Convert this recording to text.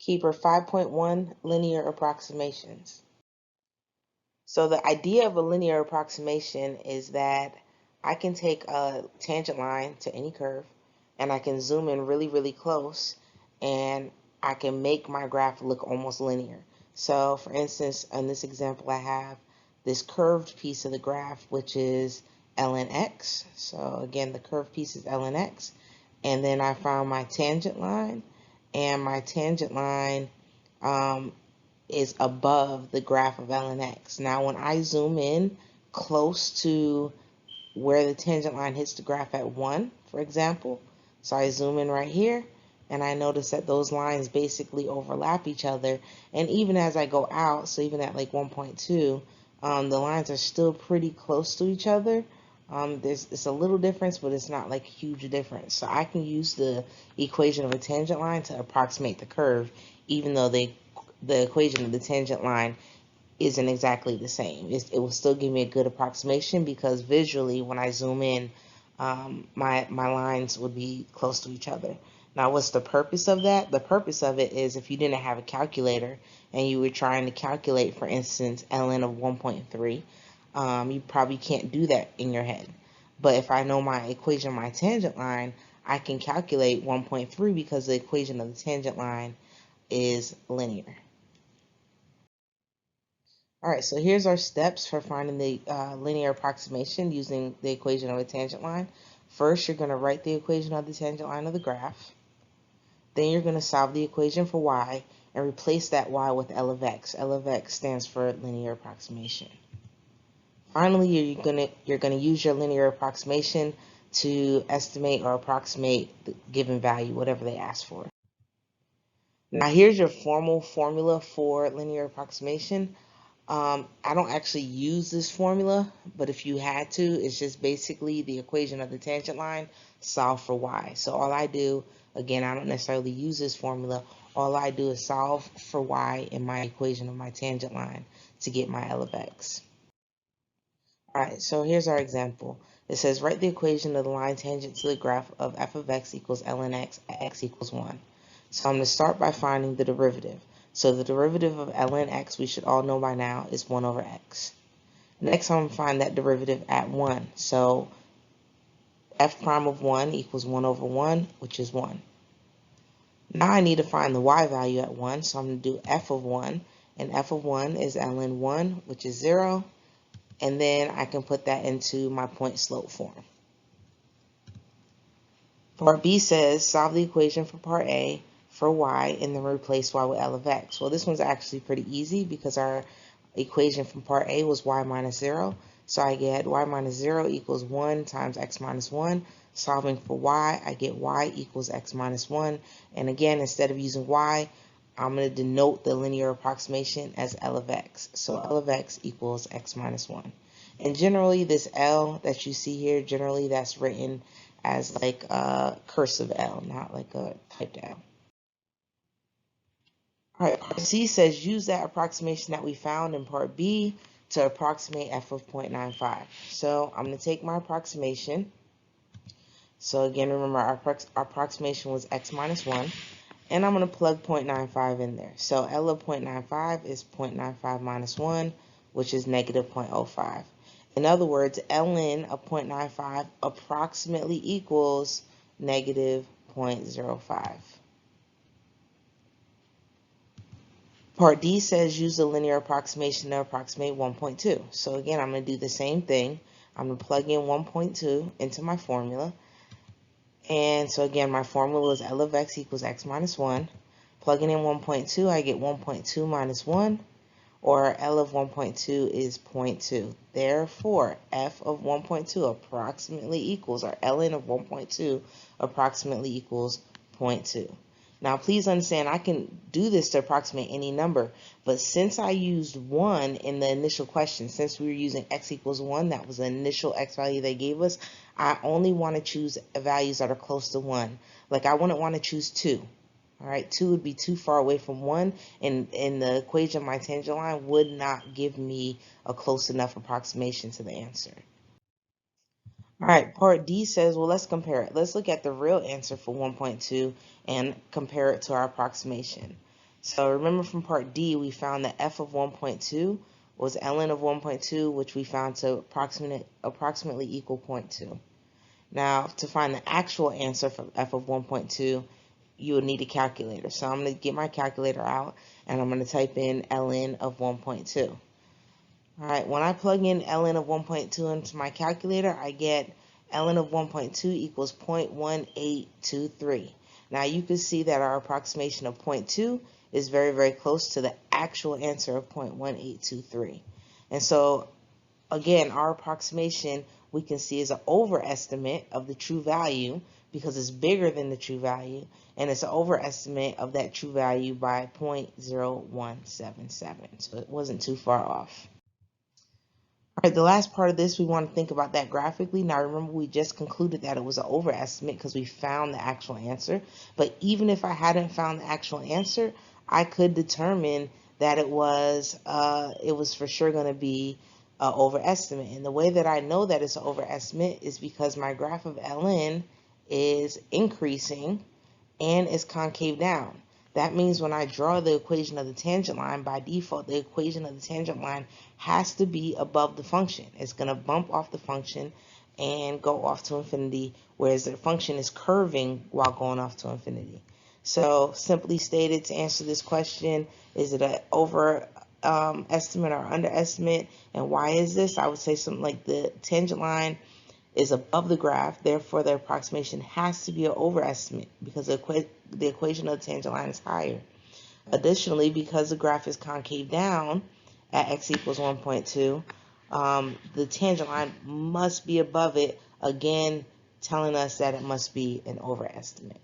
Keeper 5.1 Linear Approximations. So the idea of a linear approximation is that I can take a tangent line to any curve and I can zoom in really, really close and I can make my graph look almost linear. So for instance, in this example, I have this curved piece of the graph, which is ln x. So again, the curved piece is ln x. And then I found my tangent line, and my tangent line is above the graph of ln x. Now when I zoom in close to where the tangent line hits the graph at 1, for example, so I zoom in right here, and I notice that those lines basically overlap each other, and even as I go out, so even at like 1.2, the lines are still pretty close to each other. It's a little difference, but it's not like a huge difference. So I can use the equation of a tangent line to approximate the curve, even though the equation of the tangent line isn't exactly the same. It will still give me a good approximation because visually, when I zoom in, my lines would be close to each other. Now, what's the purpose of that? The purpose of it is if you didn't have a calculator and you were trying to calculate, for instance, ln of 1.3, you probably can't do that in your head. But if I know my equation of my tangent line, I can calculate 1.3 because the equation of the tangent line is linear. All right, so here's our steps for finding the linear approximation using the equation of a tangent line. First, you're going to write the equation of the tangent line of the graph. Then you're going to solve the equation for y and replace that y with L of x. L of x stands for linear approximation. Finally, you're going to use your linear approximation to estimate or approximate the given value, whatever they ask for. Now, here's your formal formula for linear approximation. I don't actually use this formula, but if you had to, it's just basically the equation of the tangent line solve for y. So all I do, again, I don't necessarily use this formula. All I do is solve for y in my equation of my tangent line to get my L of x. All right, so here's our example. It says write the equation of the line tangent to the graph of f of x equals ln x at x equals 1. So I'm going to start by finding the derivative. So the derivative of ln x, we should all know by now, is 1 over x. Next, I'm going to find that derivative at 1. So f prime of 1 equals 1 over 1, which is 1. Now I need to find the y value at 1, so I'm going to do f of 1. And f of 1 is ln 1, which is 0. And then I can put that into my point slope form. Part B says solve the equation for part A for y and then replace y with L of x. Well, this one's actually pretty easy because our equation from part A was y minus 0. So I get y minus 0 equals 1 times x minus 1. Solving for y, I get y equals x minus 1. And again, instead of using y, I'm going to denote the linear approximation as L of x. So L of x equals x minus 1. And generally, this L that you see here, generally that's written as like a cursive L, not like a typed L. All right, part C says use that approximation that we found in part B to approximate f of 0.95. So I'm going to take my approximation. So again, remember our approximation was x minus 1. And I'm going to plug 0.95 in there. So L of 0.95 is 0.95 minus 1, which is negative 0.05. In other words, ln of 0.95 approximately equals negative 0.05. Part D says use the linear approximation to approximate 1.2. So again, I'm going to do the same thing. I'm going to plug in 1.2 into my formula. And so again, my formula is L of x equals x minus 1. Plugging in 1.2, I get 1.2 minus 1, or L of 1.2 is 0.2. Therefore, f of 1.2 approximately equals, or ln of 1.2 approximately equals 0.2. Now, please understand, I can do this to approximate any number, but since I used 1 in the initial question, since we were using x equals 1, that was the initial x value they gave us, I only want to choose values that are close to 1. Like, I wouldn't want to choose 2. All right, 2 would be too far away from 1, and the equation of my tangent line would not give me a close enough approximation to the answer. All right, part D says, well, let's compare it. Let's look at the real answer for 1.2 and compare it to our approximation. So remember from part D, we found that f of 1.2 was ln of 1.2, which we found to approximately equal 0.2. Now, to find the actual answer for f of 1.2, you would need a calculator. So I'm going to get my calculator out, and I'm going to type in ln of 1.2. All right, when I plug in ln of 1.2 into my calculator, I get ln of 1.2 equals 0.1823. Now you can see that our approximation of 0.2 is very, very close to the actual answer of 0.1823. And so, again, our approximation we can see is an overestimate of the true value because it's bigger than the true value, and it's an overestimate of that true value by 0.0177. So it wasn't too far off. All right, the last part of this, we want to think about that graphically. Now, remember, we just concluded that it was an overestimate because we found the actual answer. But even if I hadn't found the actual answer, I could determine that it was for sure going to be an overestimate. And the way that I know that it's an overestimate is because my graph of ln is increasing and is concave down. That means when I draw the equation of the tangent line, by default, the equation of the tangent line has to be above the function. It's going to bump off the function and go off to infinity, whereas the function is curving while going off to infinity. So simply stated, to answer this question, is it an over estimate or underestimate, and why is this? I would say something like the tangent line is above the graph, therefore the approximation has to be an overestimate because the equation of the tangent line is higher. Additionally, because the graph is concave down at x equals 1.2, the tangent line must be above it, again telling us that it must be an overestimate.